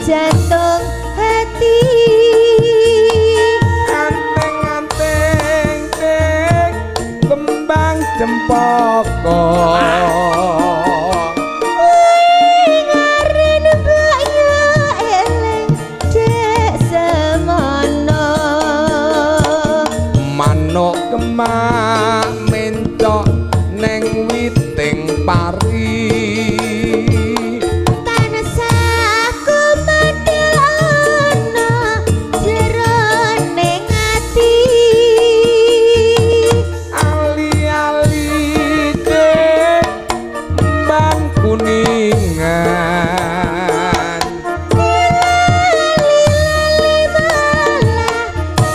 jantung hati anteng-anteng ting kembang cempaka ngaren mbaknya eleng dek semono manuk kemak mencok neng witing pari kuningan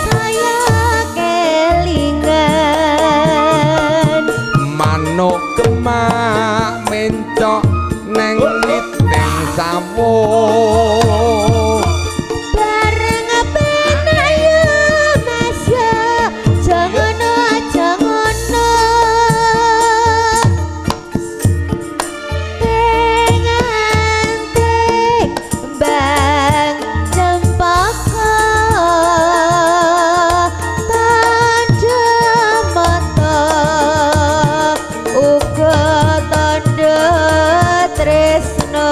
saya kelingan manuk kemak mencok neng witing sawo bareng penak ya mas ya jangono jangono pengantin bang cempaka tanda mata uga tanda tresno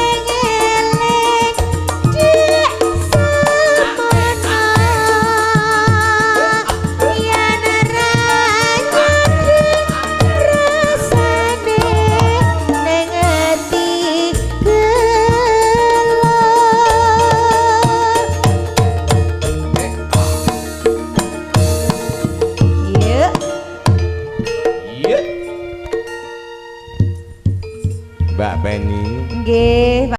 leng-eleng dek semono yen ranyading rasane ning ati gelo Yuk Mbak Penny nggih